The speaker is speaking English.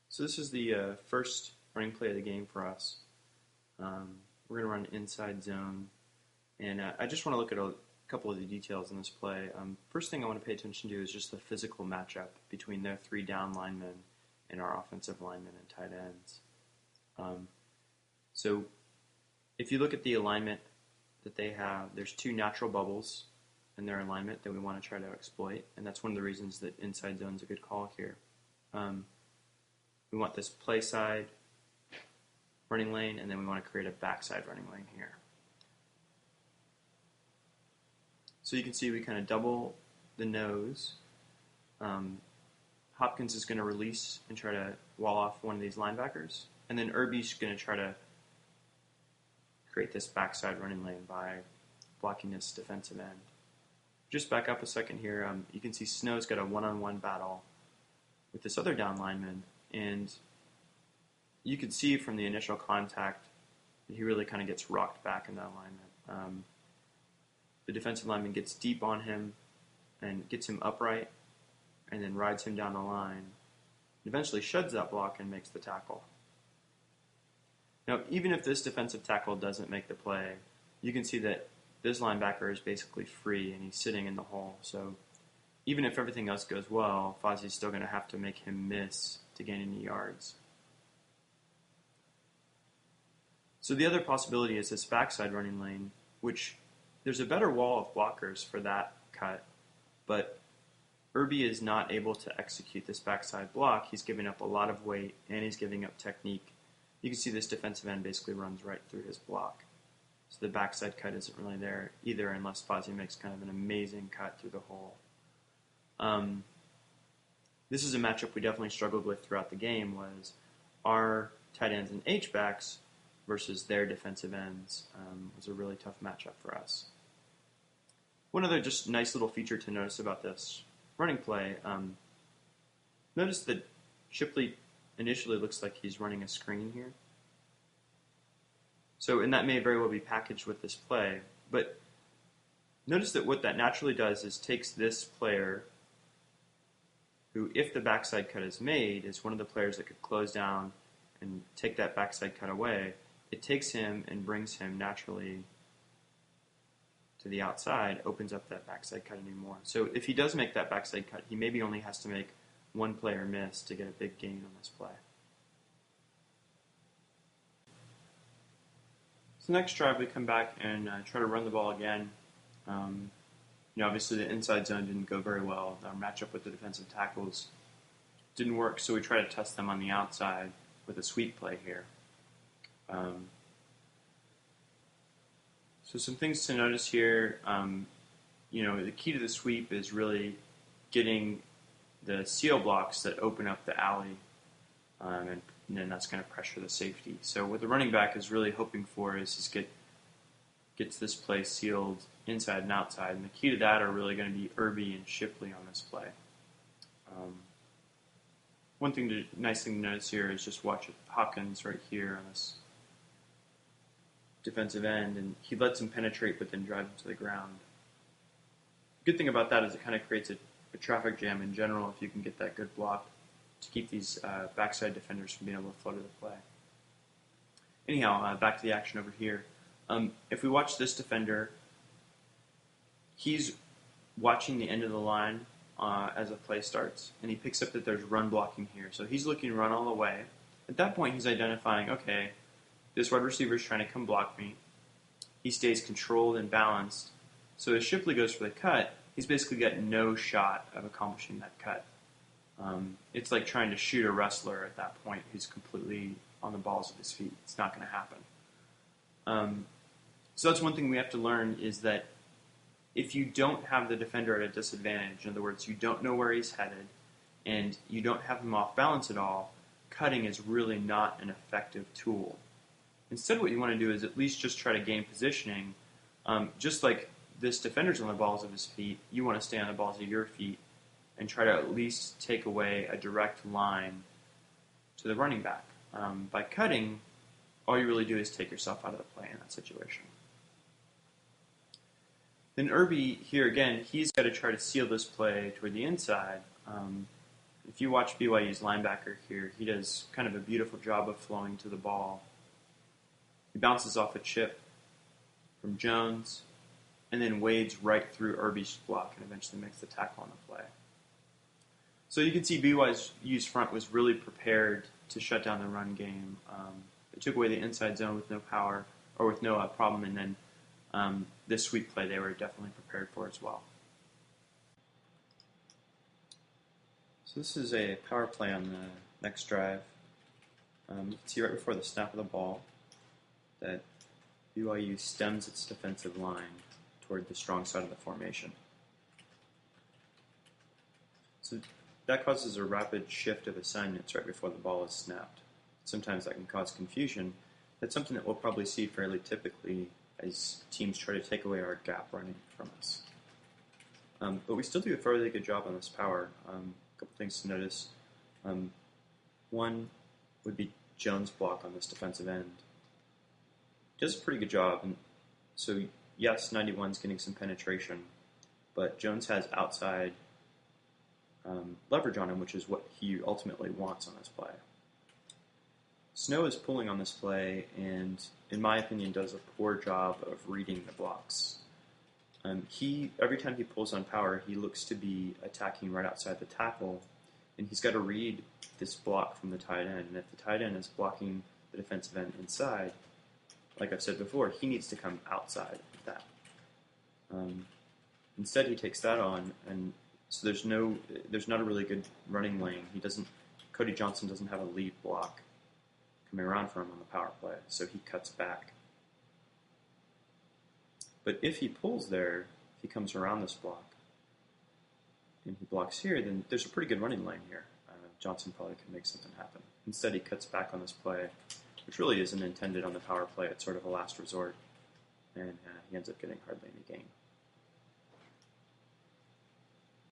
So this is the first running play of the game for us. We're going to run inside zone, and I just want to look at a couple of the details in this play. First thing I want to pay attention to is just the physical matchup between their three down linemen and our offensive linemen and tight ends. So if you look at the alignment that they have, there's two natural bubbles in their alignment that we want to try to exploit, and that's one of the reasons that inside zone is a good call here. We want this play side running lane, and then we want to create a backside running lane here. So you can see we kind of double the nose. Hopkins is going to release and try to wall off one of these linebackers, and then Irby's going to try to create this backside running lane by blocking this defensive end. Just back up a second here, you can see Snow's got a one-on-one battle with this other down lineman, and you can see from the initial contact that he really kind of gets rocked back in that alignment. The defensive lineman gets deep on him and gets him upright and then rides him down the line and eventually sheds that block and makes the tackle. Now, even if this defensive tackle doesn't make the play, you can see that this linebacker is basically free and he's sitting in the hole. So even if everything else goes well, Fozzie's still going to have to make him miss to gain any yards. So the other possibility is this backside running lane, which there's a better wall of blockers for that cut, but Irby is not able to execute this backside block. He's giving up a lot of weight and he's giving up technique. You can see this defensive end basically runs right through his block. So the backside cut isn't really there either unless Fozzie makes kind of an amazing cut through the hole. This is a matchup we definitely struggled with throughout the game, was our tight ends and H-backs versus their defensive ends was a really tough matchup for us. One other just nice little feature to notice about this running play, notice that Shipley initially looks like he's running a screen here. So, and that may very well be packaged with this play, but notice that what that naturally does is takes this player who, if the backside cut is made, is one of the players that could close down and take that backside cut away. It takes him and brings him naturally to the outside, opens up that backside cut anymore. So if he does make that backside cut, he maybe only has to make one player miss to get a big gain on this play. So next drive we come back and try to run the ball again. Obviously the inside zone didn't go very well. Our matchup with the defensive tackles didn't work, so we try to test them on the outside with a sweep play here. So some things to notice here, the key to the sweep is really getting the seal blocks that open up the alley, and then that's going to pressure the safety. So what the running back is really hoping for is gets this play sealed inside and outside, and the key to that are really going to be Irby and Shipley on this play. Nice thing to notice here is just watch Hopkins right here on this defensive end, and he lets him penetrate but then drives him to the ground. The good thing about that is it kind of creates a traffic jam in general if you can get that good block to keep these backside defenders from being able to flow to the play. Anyhow, back to the action over here. If we watch this defender, he's watching the end of the line as a play starts, and he picks up that there's run blocking here. So he's looking run all the way. At that point, he's identifying, okay, this wide receiver is trying to come block me. He stays controlled and balanced. So as Shipley goes for the cut, he's basically got no shot of accomplishing that cut. It's like trying to shoot a wrestler at that point who's completely on the balls of his feet. It's not going to happen. So that's one thing we have to learn, is that if you don't have the defender at a disadvantage, in other words, you don't know where he's headed, and you don't have him off balance at all, cutting is really not an effective tool. Instead, what you want to do is at least just try to gain positioning. Just like this defender's on the balls of his feet, you want to stay on the balls of your feet and try to at least take away a direct line to the running back. By cutting, all you really do is take yourself out of the play in that situation. Then Irby, here again, he's got to try to seal this play toward the inside. if you watch BYU's linebacker here, he does kind of a beautiful job of flowing to the ball. He bounces off a chip from Jones, and then wades right through Irby's block and eventually makes the tackle on the play. So you can see BYU's front was really prepared to shut down the run game. They took away the inside zone with no power, or with no problem, and then this sweep play they were definitely prepared for as well. So this is a power play on the next drive. You can see right before the snap of the ball that BYU stems its defensive line toward the strong side of the formation. So that causes a rapid shift of assignments right before the ball is snapped. Sometimes that can cause confusion. That's something that we'll probably see fairly typically as teams try to take away our gap running from us. But we still do a fairly good job on this power. A couple things to notice. One would be Jones' block on this defensive end. Does a pretty good job. And so, yes, 91's getting some penetration, but Jones has outside leverage on him, which is what he ultimately wants on this play. Snow is pulling on this play and, in my opinion, does a poor job of reading the blocks. Every time he pulls on power, he looks to be attacking right outside the tackle, and he's got to read this block from the tight end. And if the tight end is blocking the defensive end inside, like I've said before, he needs to come outside of that. Instead, he takes that on, and so there's not a really good running lane. Cody Johnson doesn't have a lead block coming around for him on the power play, so he cuts back. But if he pulls there, if he comes around this block, and he blocks here, then there's a pretty good running lane here. Johnson probably can make something happen. Instead, he cuts back on this play, which really isn't intended on the power play. It's sort of a last resort, and he ends up getting hardly any gain.